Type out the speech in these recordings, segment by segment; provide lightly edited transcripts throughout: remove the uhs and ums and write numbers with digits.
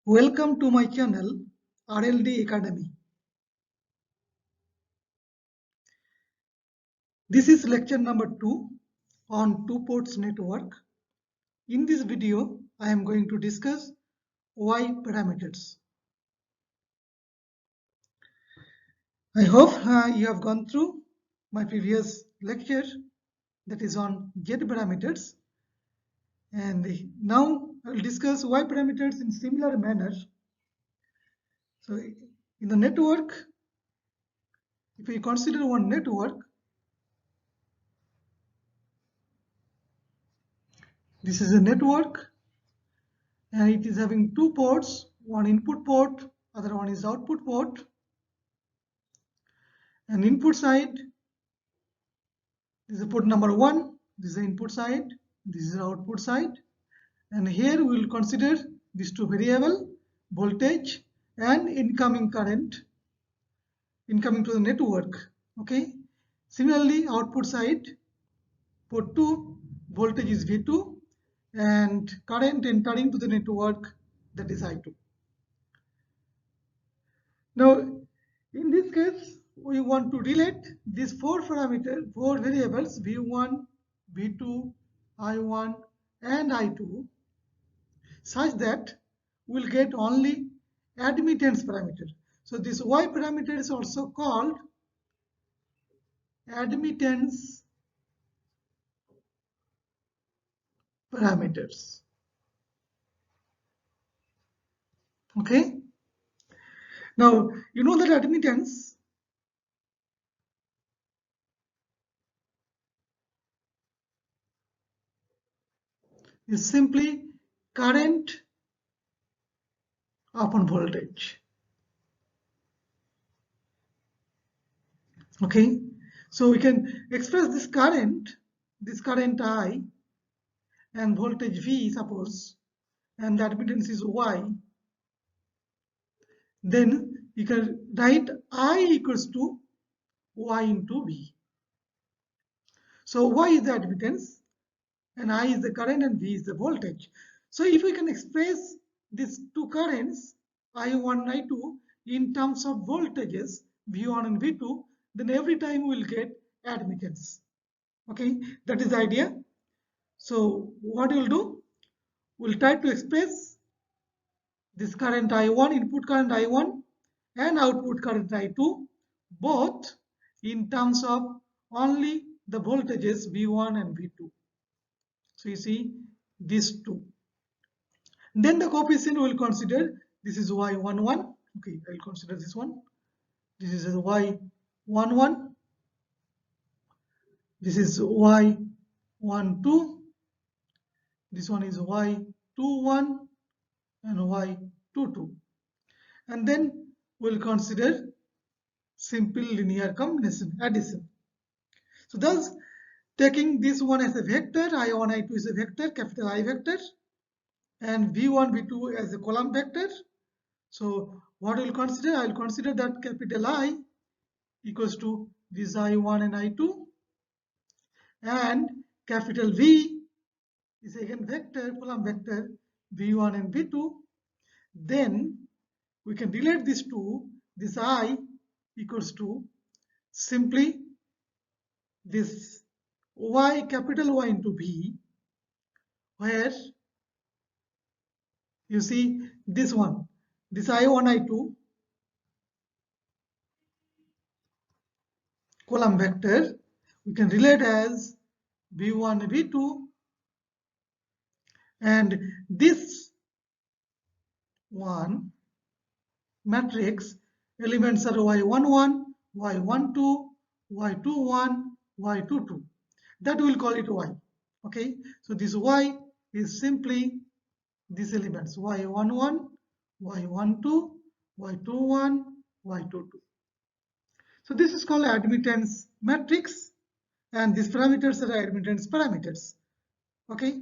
Welcome to my channel RLD Academy. This is lecture number 2 on two ports network. In this video, I am going to discuss Y parameters. I hope you have gone through my previous lecture that is on Z parameters, and now I will discuss Y parameters in similar manner. So in the network, if we consider one network, this is a network and it is having two ports, one input port, other one is output port. And input side, this is port number 1, this is the input side, this is the output side. And here we will consider these two variable, voltage and incoming current, incoming to the network. Okay. Similarly, output side, port 2, voltage is V2 and current entering to the network, that is I2. Now, in this case, we want to relate these four variables V1, V2, I1 and I2 such that we'll get only admittance parameter. So this Y parameter is also called admittance parameters. Okay. Now, you know that admittance is simply current upon voltage. Okay, so we can express this current I and voltage V, suppose, and the admittance is Y. Then you can write I equals to Y into V. So Y is the admittance and I is the current and V is the voltage. So if we can express these two currents, I1 and I2, in terms of voltages, V1 and V2, then every time we will get admittance. Okay, that is the idea. So what we'll do, we'll try to express this current I1, input current I1 and output current I2, both in terms of only the voltages V1 and V2. So you see these two. Then the coefficient we'll consider, this is Y11. Okay, I'll consider this one. This is Y11. This is Y12. This one is Y21 and Y22. And then we'll consider simple linear combination, addition. So thus, taking this one as a vector, I1, I2 is a vector, capital I vector, and V1, V2 as a column vector. So what we'll consider, I'll consider that capital I equals to this I1 and I2, and capital V is again vector, column vector, V1 and V2. Then we can relate these two, this I equals to simply this Y, capital Y into V, where you see this one, this I1, I2 column vector, we can relate as V1, V2, and this one matrix elements are Y11, Y12, Y21, Y22. That we'll call it Y. Okay, so this Y is simply these elements Y11, Y12, Y21, Y22. So this is called admittance matrix, and these parameters are admittance parameters. Okay,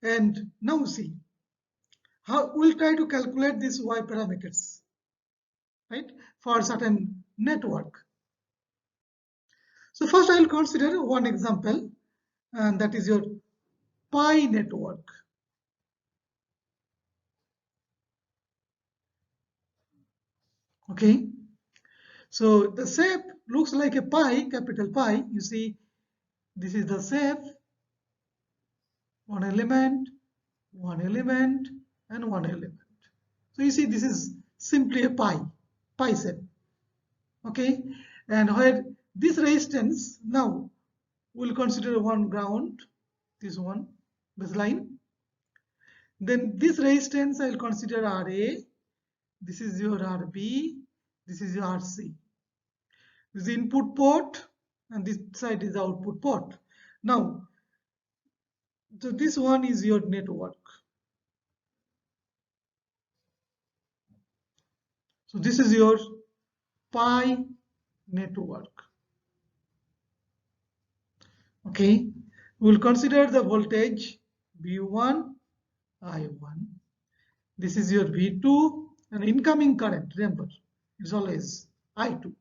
and now see how we'll try to calculate these Y parameters, right, for a certain network. So first I will consider one example, and that is your pi network. Okay, so the shape looks like a pie, capital pi. You see, this is the shape, one element, and one element. So you see, this is simply a pie shape. Okay, and where this resistance, now we'll consider one ground, this one baseline. Then this resistance I'll consider Ra. This is your Rb. This is your Rc. This is the input port, and this side is the output port. Now, so this one is your network. So this is your pi network. Okay, we'll consider the voltage V1, I1. This is your V2 and incoming current. Remember, it's always I2.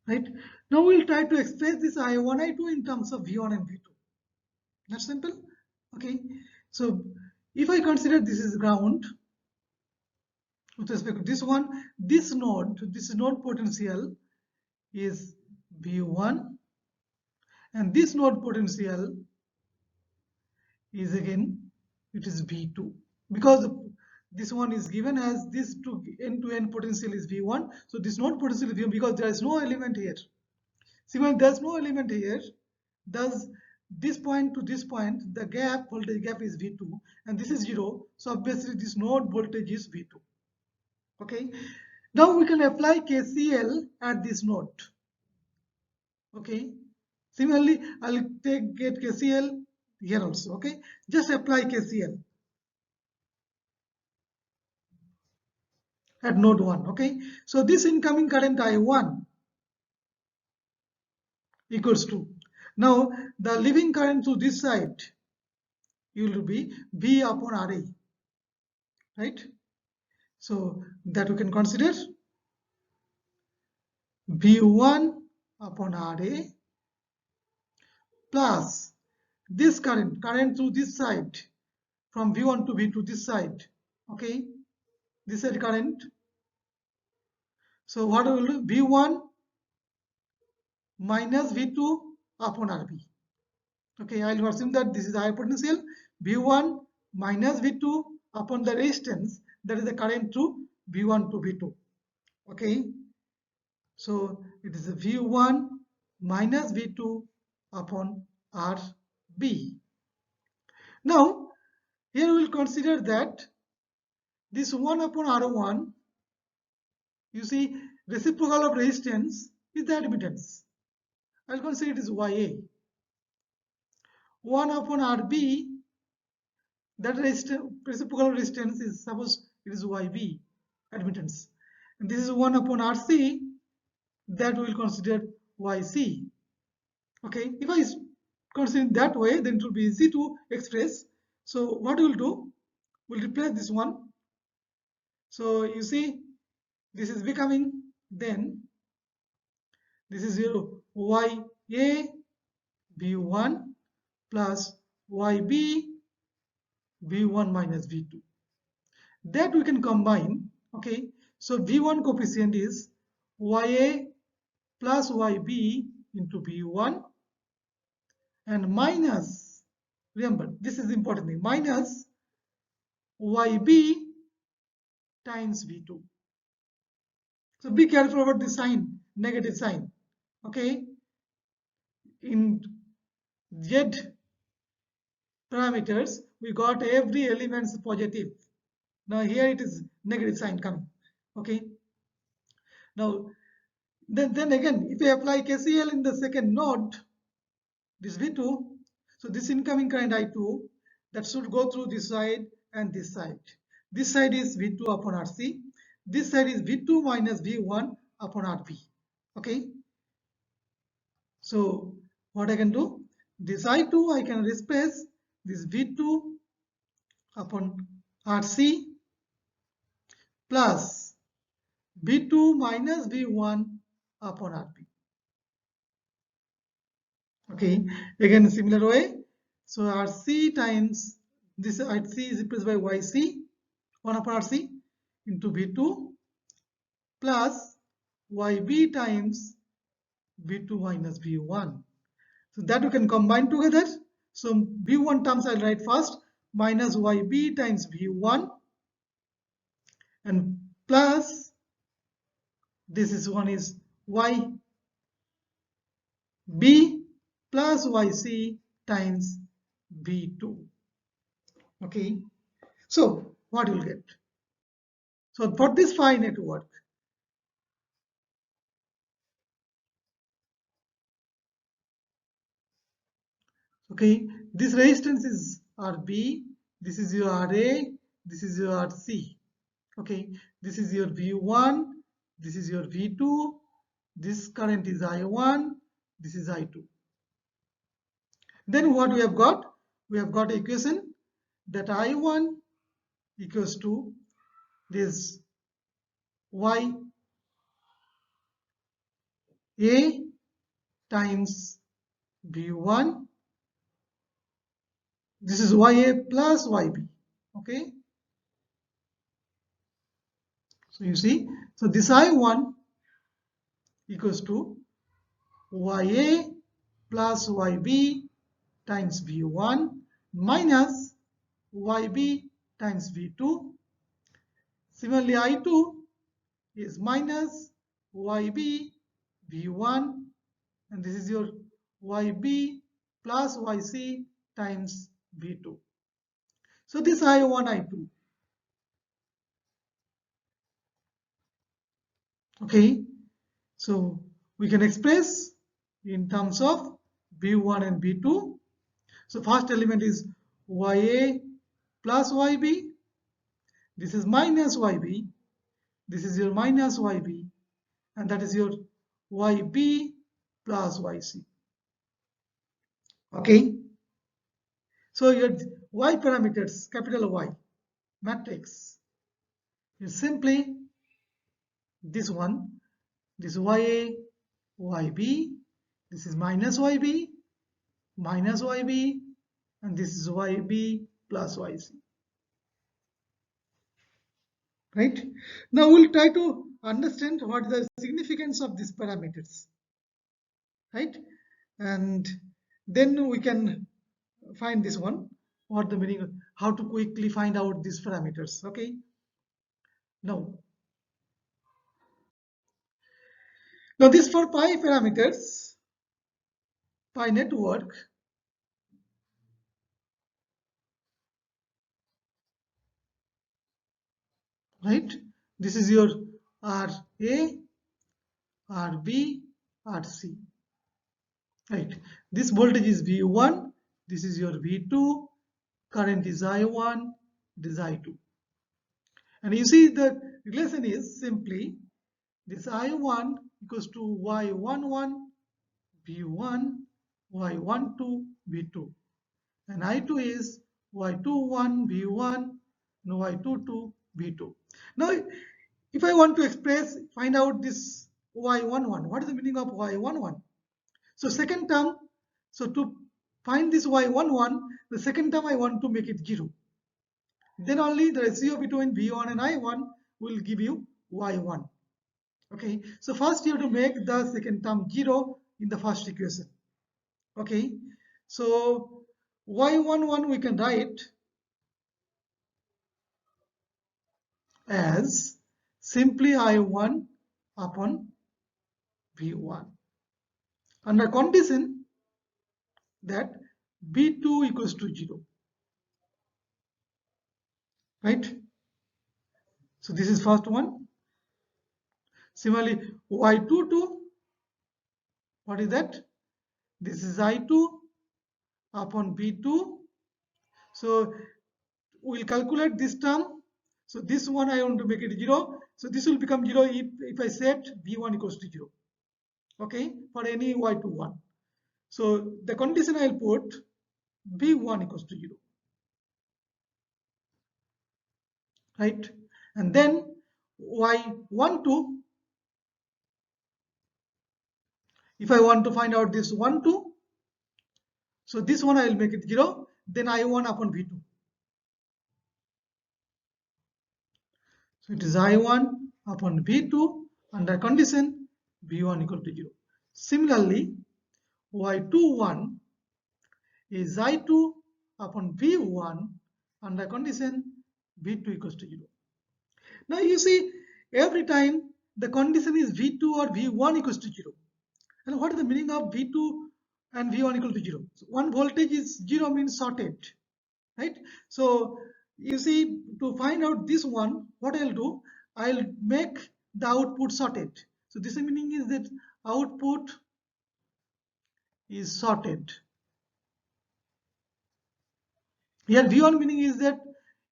Right? Now we'll try to express this I1, I2 in terms of V1 and V2. That's simple. Okay. So if I consider this is ground with respect to this one, this node potential is V1, and this node potential is again, it is V2, because this one is given as this to end-to-end potential is V1. So this node potential is V1 because there is no element here. See, when there's no element here, thus this point to this point, the gap, voltage gap is V2, and this is 0. So obviously this node voltage is V2. Okay. Now we can apply KCL at this node. Okay. Similarly, I'll get KCL here also. Okay. Just apply KCL at node 1. Okay. So this incoming current I1 equals to, now the leaving current to this side will be V upon Ra. Right. So that we can consider V1 upon Ra plus this current through this side, from V1 to V2 this side. Okay, this side current. So what will do? V1 minus V2 upon Rb. Okay, I will assume that this is the high potential. V1 minus V2 upon the resistance, that is the current through V1 to V2. Okay, so it is a V1 minus V2 upon Rb. Now, here we will consider that this 1 upon R1, you see, reciprocal of resistance is the admittance. I'll consider it is YA. 1 upon RB, that reciprocal resistance is, suppose it is YB, admittance. And this is 1 upon RC, that we will consider YC. Okay, if I consider that way, then it will be easy to express. So what we'll do, we'll replace this one. So you see, this is becoming, then this is your YA V1 plus YB V1 minus V2. That we can combine. Okay, so V1 coefficient is YA plus YB into V1 and minus, remember this is important thing, minus YB times V2. So be careful about the sign, negative sign. Okay, in Z parameters we got every element positive. Now here it is negative sign coming. Okay, now then again, if I apply KCL in the second node, this V2, so this incoming current I2, that should go through this side and this side. This side is V2 upon RC. This side is V2 minus V1 upon RB. Okay. So what I can do, this I2 I can replace this V2 upon RC plus V2 minus V1 upon RB. Okay, again similar way. So RC times this RC is replaced by YC 1 upon RC into V2 plus yb times b2 minus b1. So that we can combine together. So b1 terms I'll write first, minus yb times b1 and plus this is one is yb plus yc times b2. Okay, so what you'll get? So for this phi network, okay, this resistance is RB, this is your RA, this is your RC. Okay, this is your V1, this is your V2, this current is I1, this is I2. Then what we have got? We have got equation that I1 equals to this YA times V1. This is YA plus YB. Okay. So you see, so this I1 equals to YA plus YB times V1 minus YB times V2. Similarly, I2 is minus YB V1 and this is your YB plus YC times V2. So this I1, I2. Okay, so we can express in terms of V1 and V2. So first element is YA plus YB. This is minus YB. This is your minus YB. And that is your YB plus YC. Okay. So your Y parameters, capital Y, matrix, is simply this one. This is YA, YB. This is minus YB, minus YB. And this is YB plus YC. Right? Now we'll try to understand what is the significance of these parameters. Right? And then we can find this one, what the meaning, how to quickly find out these parameters. Okay. Now this for pi parameters, pi network, right? This is your RA, RB, RC, right? This voltage is V1, this is your V2, current is I1, this is I2. And you see the relation is simply this I1 equals to Y11 V1, Y12 V2, and I2 is Y21 V1 and Y22 V2. Now if I want to find out this Y11, what is the meaning of Y11? So second term, so to find this Y11, the second term I want to make it 0. Then only the ratio between V1 and I1 will give you Y1. Okay, so first you have to make the second term 0 in the first equation. Okay, so Y11 we can write as simply I1 upon V1 under condition that B2 equals to 0. Right? So this is first one. Similarly, Y22, what is that? This is I2 upon B2. So we'll calculate this term. So this one I want to make it 0. So this will become 0 if I set V1 equals to 0. Okay, for any Y21. So the condition I'll put V1 equals to 0. Right? And then Y12, if I want to find out this 1, 2, so this one I will make it 0, then I1 upon V2. So it is I1 upon V2, under condition V1 equal to 0. Similarly, Y21 is I2 upon V1 under condition V2 equals to 0. Now you see, every time the condition is V2 or V1 equals to 0. And what is the meaning of V2 and V1 equal to 0? So one voltage is 0 means sorted, right? So you see, to find out this one, what I'll do, I'll make the output sorted. So this meaning is that output is sorted. Here V1 meaning is that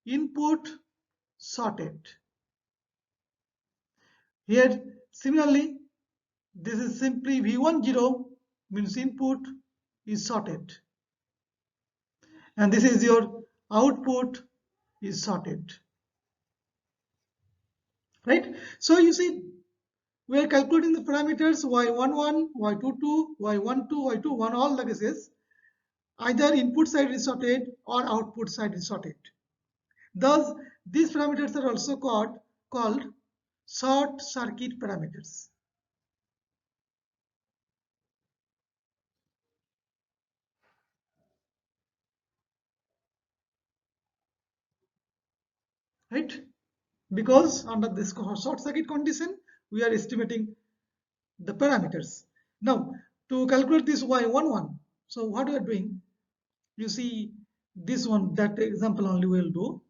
input sorted. Here similarly, this is simply V1 0 means input is sorted. And this is your output is sorted. Right? So you see, we are calculating the parameters y11, y22, y12, y21, all the cases. Either input side is sorted or output side is sorted. Thus, these parameters are also called short circuit parameters. Right? Because under this short circuit condition, we are estimating the parameters. Now, to calculate this y11, so what we are doing, you see this one, that example only we will do.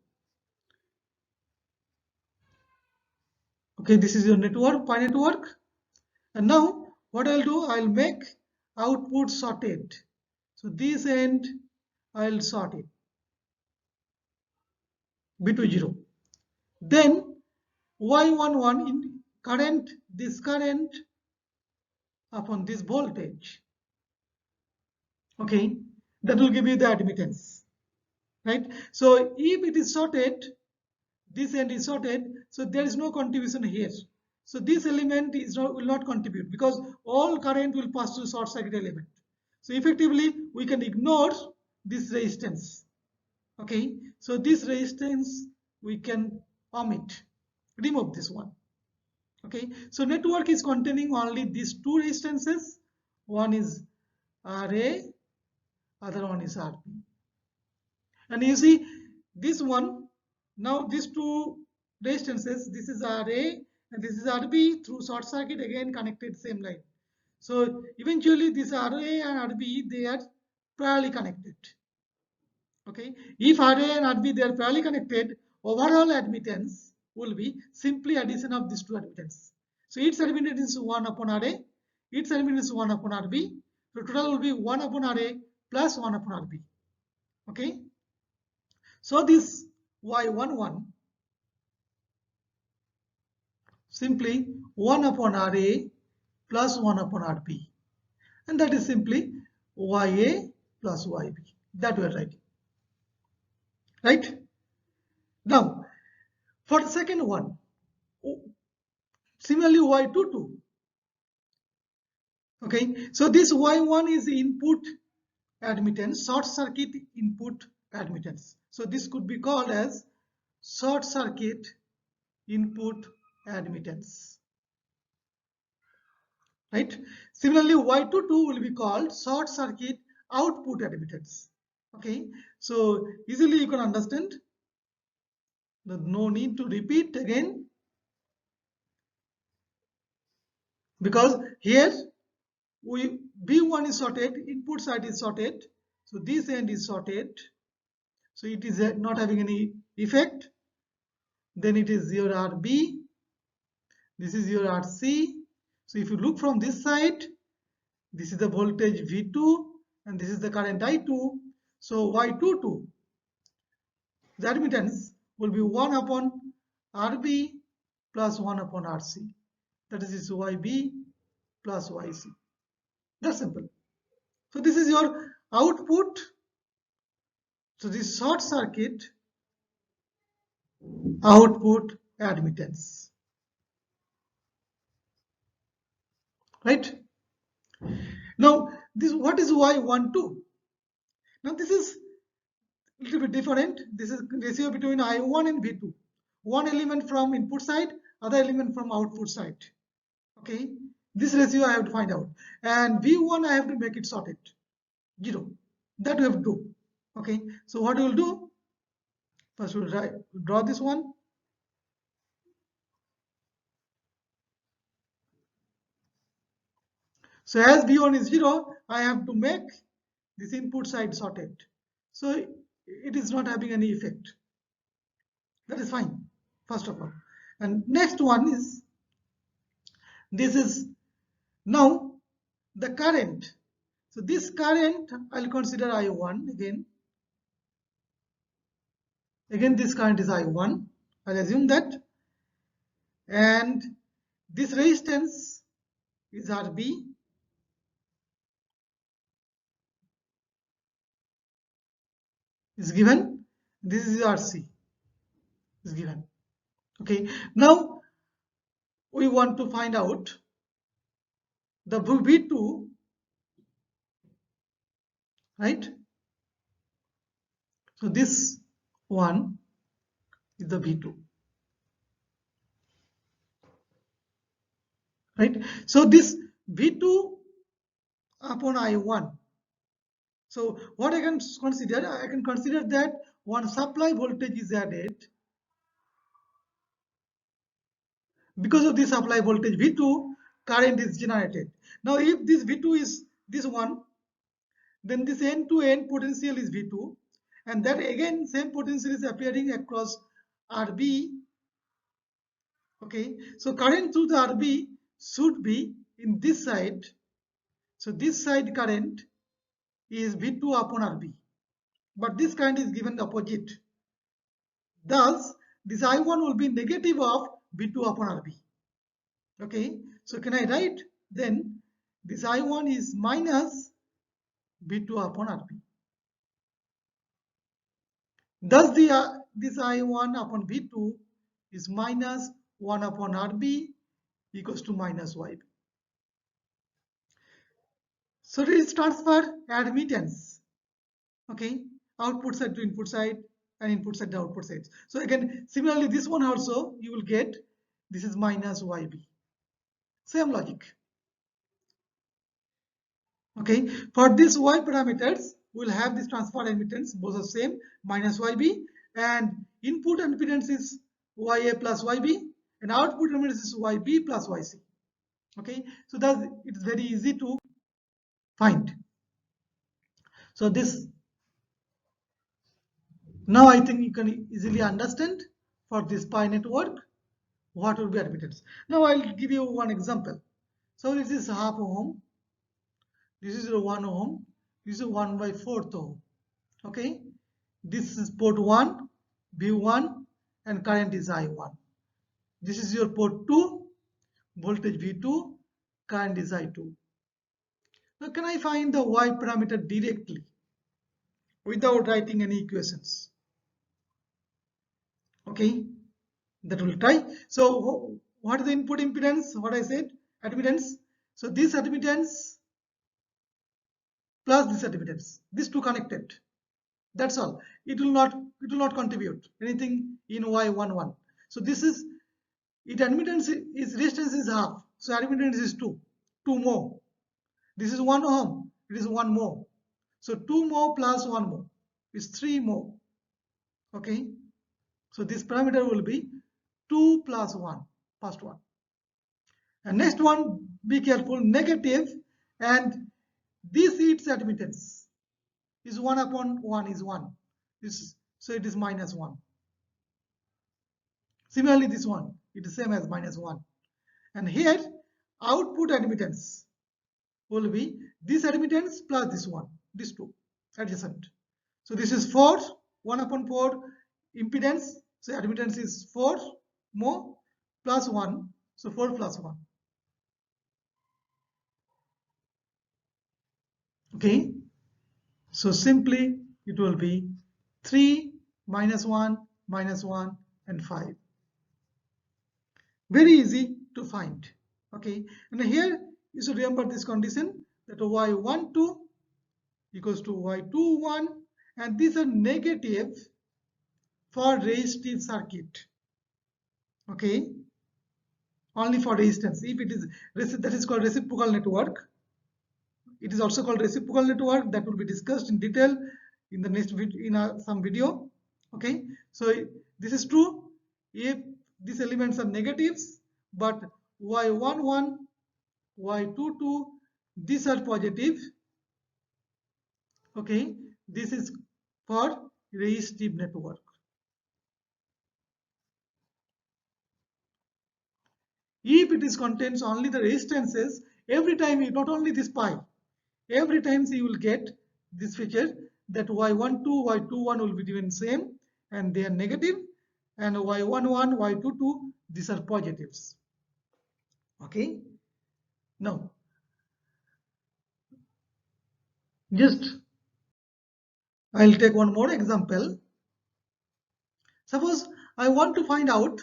Okay, this is your network, pi network. And now what I'll do, I'll make output sorted. So this end I'll sort it B2 0. Then y11 in current, this current upon this voltage. Okay, that will give you the admittance. Right? So if it is sorted, this end is sorted, so there is no contribution here. So this element will not contribute because all current will pass through short circuit element. So effectively we can ignore this resistance. Okay, so this resistance we can omit, remove this one. Okay, so network is containing only these two resistances. One is RA, other one is RB. And you see this one, now these two resistances, this is RA and this is RB, through short circuit again connected same line. So eventually this RA and RB, they are parallelly connected. Okay, if RA and RB, they are parallelly connected, overall admittance will be simply addition of these two admittance. So its admittance is 1 upon RA, its admittance is 1 upon RB. So total will be 1 upon RA plus 1 upon RB. Okay, so this y11 simply 1 upon RA plus 1 upon RB, and that is simply YA plus YB, that we are writing. Right? Now, for the second one, similarly Y22. Okay, so this Y1 is input admittance, short circuit input admittance. So this could be called as short circuit input admittance. Right? Similarly, Y22 will be called short circuit output admittance. Okay, so easily you can understand. No need to repeat again, because here B1 is sorted, input side is sorted, so this end is sorted, so it is not having any effect. Then it is your RB, this is your RC. So if you look from this side, this is the voltage V2 and this is the current I2. So Y22, the admittance will be 1 upon RB plus 1 upon RC. That is YB plus YC. That's simple. So this is your output. So this short circuit output admittance. Right? Now, this what is Y12? Now this is a little bit different. This is ratio between I1 and V2. One element from input side, other element from output side. Okay, this ratio I have to find out, and V1 I have to make it sorted 0. That we have to do. Okay, so what we will do, first we'll draw this one. So as V1 is 0, I have to make this input side sorted. So it is not having any effect. That is fine, first of all. And next one is, this is now the current. So this current I'll consider I1 again. Again, this current is I1. I'll assume that. And this resistance is RB. Is given. This is RC is given. Okay. Now we want to find out the V2, right? So this one is the V2, right? So this V2 upon I1. So what I can consider, I can consider that one supply voltage is added. Because of this supply voltage V2, current is generated. Now if this V2 is this one, then this end to end potential is V2, and that again same potential is appearing across RB. Okay, so current through the RB should be in this side. So this side current is V2 upon RB, but this current is given opposite. Thus, this I1 will be negative of V2 upon RB. Okay, so can I write then this I1 is minus V2 upon RB. Thus, this I1 upon V2 is minus 1 upon RB equals to minus YB. So it is transfer admittance. Okay, output side to input side and input side to output side. So again, similarly, this one also you will get, this is minus YB. Same logic. Okay, for this Y parameters, we'll have this transfer admittance, both are same, minus YB, and input impedance is YA plus YB, and output impedance is YB plus YC. Okay, so that it's very easy to find. So this, now I think you can easily understand for this pi network what will be admittance. Now I'll give you one example. So this is half ohm, this is 1 ohm, this is 1/4 ohm. Okay, this is port 1, V1, and current is I1. This is your port 2, voltage V2, current is I2. Now can I find the Y parameter directly without writing any equations? Okay, that will try. So what is the input impedance? What I said, admittance. So this admittance plus this admittance, these two connected. That's all. It will not contribute anything in Y11. So this is, it admittance is, resistance is half. So admittance is 2 more. This is 1 ohm. It is 1 more. So 2 more plus 1 more is 3 more. Okay. So this parameter will be 2 plus 1, first one. And next one, be careful, negative, and this its admittance is 1 upon 1 is 1. So it is minus 1. Similarly, this one, it is same as minus 1. And here, output admittance will be this admittance plus this one, these two, adjacent. So this is 4, 1 upon 4 impedance. So admittance is 4 more plus 1. So 4 plus 1. Okay. So simply it will be 3 minus 1 minus 1 and 5. Very easy to find. Okay. And here you should remember this condition that y12 equals to y21, and these are negative for resistive circuit. Okay. only for resistance. If it is that is called reciprocal network. It is also called reciprocal network, that will be discussed in detail in the next video, in some video. Okay, so this is true if these elements are negatives, but y11, y22, these are positive. Okay, this is for resistive network. If it is contains only the resistances, every time you, not only this pi, every time you will get this feature that y12, y21 will be given same and they are negative, and y11, y22, these are positives. Okay, now just I'll take one more example. Suppose I want to find out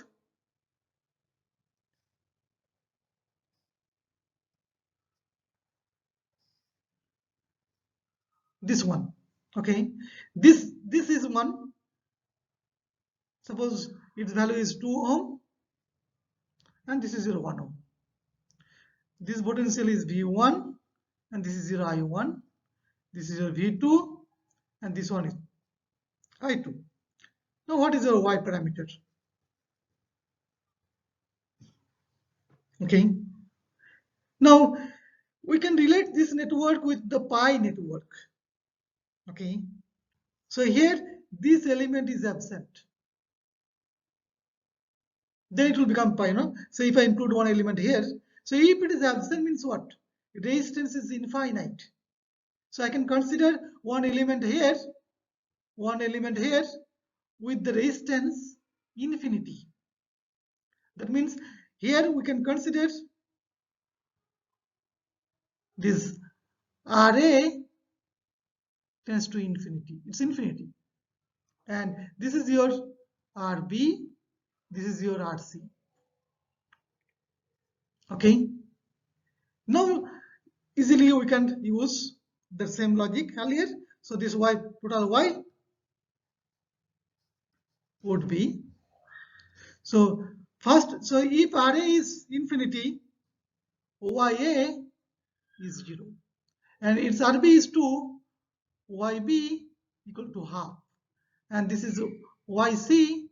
this one. Okay, this is one. Suppose its value is 2 ohm and this is 1 ohm. This potential is V1 and this is your I1. This is your V2 and this one is I2. Now what is your Y parameter? Okay. Now we can relate this network with the pi network. Okay. So here this element is absent. Then it will become pi, no? So if I include one element here, so if it is absent means what? Resistance is infinite. So I can consider one element here with the resistance infinity. That means here we can consider this RA tends to infinity. It's infinity. And this is your RB, this is your RC. Okay. Now easily we can use the same logic earlier. So this Y, total Y would be, so first, so if RA is infinity, YA is 0 and its RB is 2, YB equal to half, and this is YC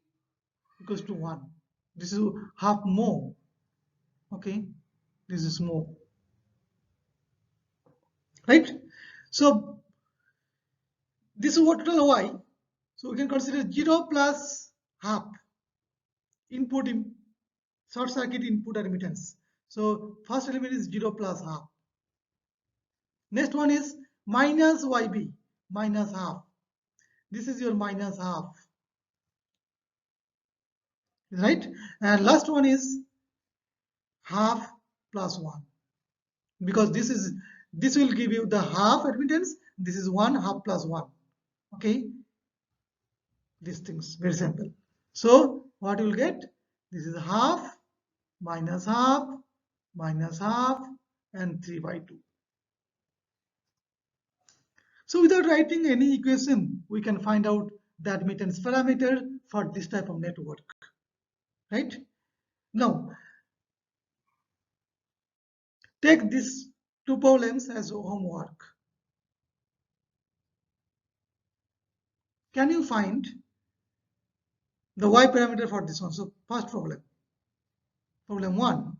equals to 1. This is half more. Okay, this is more, right? So this is what total Y. So we can consider 0 plus half input in short circuit input admittance. So first element is 0 plus half. Next one is minus YB, minus half. This is your minus half, right? And last one is half plus 1, because this will give you the half admittance. This is 1 half plus 1. Okay, these things very simple. So what you will get, this is half minus half and 3 by 2. So without writing any equation, we can find out the admittance parameter for this type of network, right? Now take these two problems as homework. Can you find the Y parameter for this one? So first problem 1.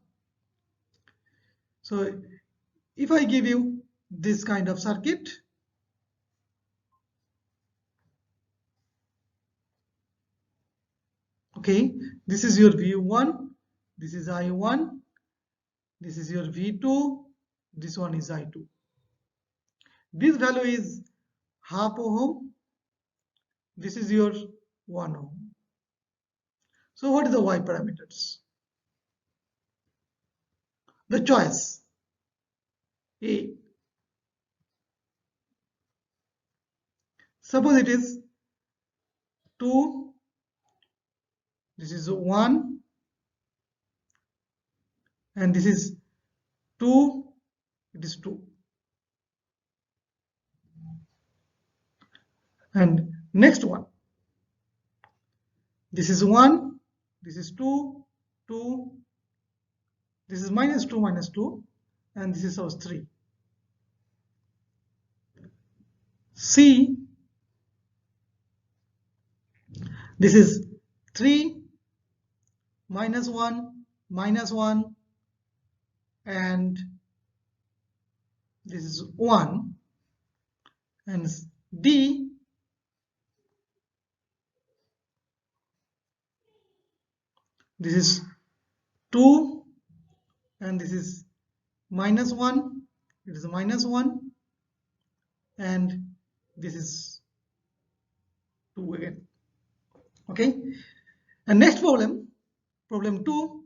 So if I give you this kind of circuit, okay, this is your V1, this is I1, this is your V2, this one is I2. This value is half ohm, this is your 1 ohm. So what is the Y parameters? The choice A. Suppose it is 2, this is 1, and this is 2, it is 2. And next one, this is 1, this is 2, 2, This is minus 2, and this is our 3. C, this is 3 minus 1 minus 1, and this is 1. And D, this is 2, and this is minus 1, it is minus 1, and this is 2 again. Okay, and next problem, problem 2.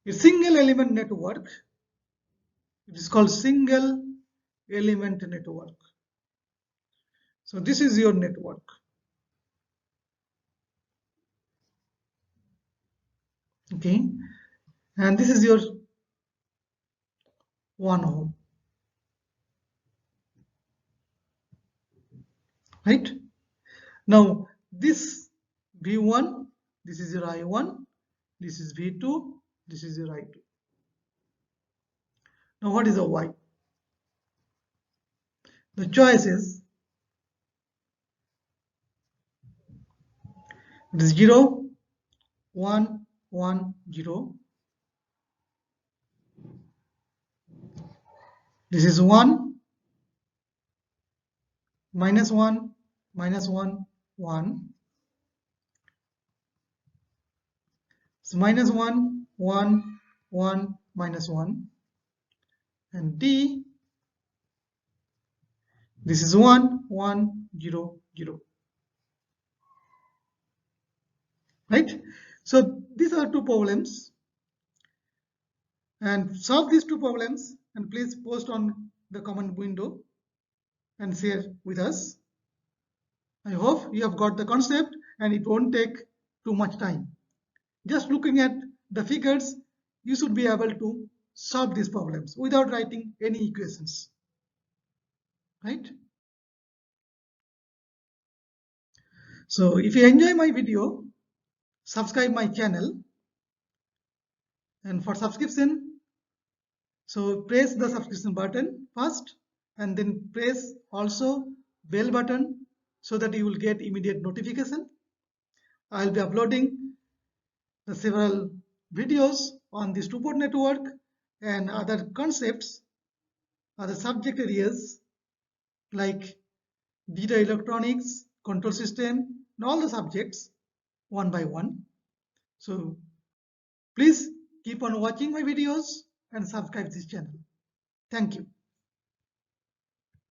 A single element network, it is called single element network. So this is your network. Okay, and this is your 1 ohm, right? Now this V1, this is your I1, this is V2, this is your I2. Now what is the Y? The choice is, it is 0, 1, 1, 0. This is 1, minus 1, minus 1, 1. So minus 1, 1, 1, minus 1. And D, this is 1, 1, 0, 0. Right? So these are 2 problems. And solve these 2 problems, and please post on the comment window and share with us. I hope you have got the concept and it won't take too much time. Just looking at the figures, you should be able to solve these problems without writing any equations. Right? So if you enjoy my video, subscribe my channel, and for subscription, so press the subscription button first, and then press also bell button so that you will get immediate notification. I will be uploading the several videos on this two-port network and other concepts, other subject areas like data electronics, control system, and all the subjects one by one. So please keep on watching my videos and subscribe this channel. Thank you.